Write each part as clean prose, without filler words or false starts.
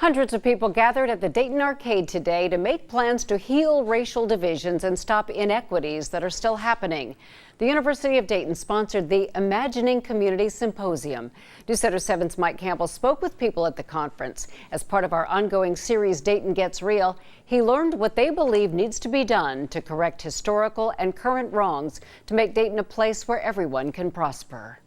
Hundreds of people gathered at the Dayton Arcade today to make plans to heal racial divisions and stop inequities that are still happening. The University of Dayton sponsored the Imagining Community Symposium. News Center 7's Mike Campbell spoke with people at the conference. As part of our ongoing series, Dayton Gets Real, he learned what they believe needs to be done to correct historical and current wrongs to make Dayton a place where everyone can prosper.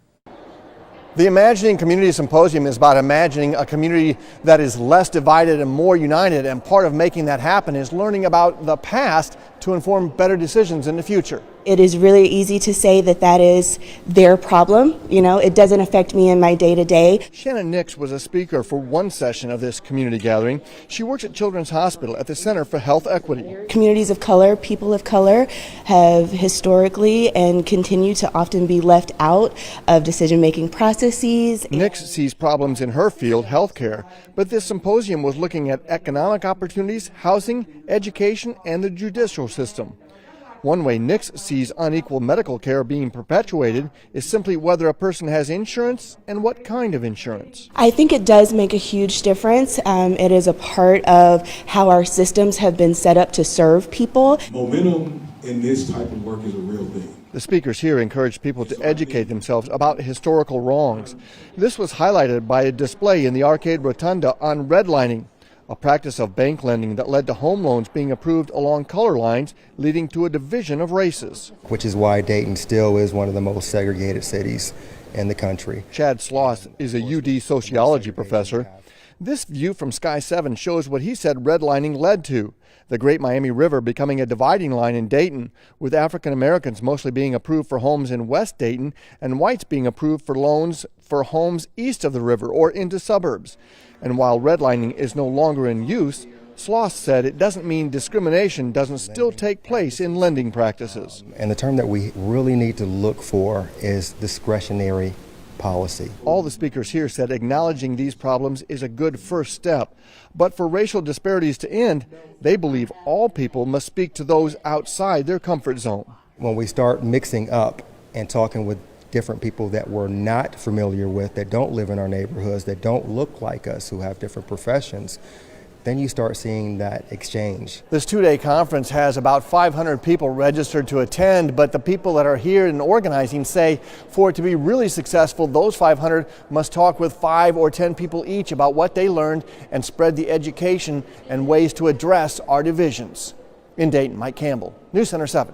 The Imagining Community Symposium is about imagining a community that is less divided and more united, and part of making that happen is learning about the past to inform better decisions in the future. It is really easy to say that that is their problem. It doesn't affect me in my day-to-day. Shannon Nix was a speaker for one session of this community gathering. She works at Children's Hospital at the Center for Health Equity. Communities of color, people of color, have historically and continue to often be left out of decision-making processes. Nix sees problems in her field, healthcare, but this symposium was looking at economic opportunities, housing, education, and the judicial system. One way Nix sees unequal medical care being perpetuated is simply whether a person has insurance and what kind of insurance. I think it does make a huge difference. It is a part of how our systems have been set up to serve people. Momentum in this type of work is a real thing. The speakers here encouraged people to educate themselves about historical wrongs. This was highlighted by a display in the arcade rotunda on redlining, a practice of bank lending that led to home loans being approved along color lines, leading to a division of races. Which is why Dayton still is one of the most segregated cities in the country. Chad Sloss is a UD sociology professor. This view from Sky 7 shows what he said redlining led to: the Great Miami River becoming a dividing line in Dayton, with African Americans mostly being approved for homes in West Dayton and whites being approved for loans for homes east of the river or into suburbs. And while redlining is no longer in use, Sloss said it doesn't mean discrimination doesn't still take place in lending practices. And the term that we really need to look for is discretionary policy. All the speakers here said acknowledging these problems is a good first step. But for racial disparities to end, they believe all people must speak to those outside their comfort zone. When we start mixing up and talking with different people that we're not familiar with, that don't live in our neighborhoods, that don't look like us, who have different professions, then you start seeing that exchange. This two-day conference has about 500 people registered to attend, but the people that are here and organizing say for it to be really successful, those 500 must talk with 5 or 10 people each about what they learned and spread the education and ways to address our divisions. In Dayton, Mike Campbell, News Center 7.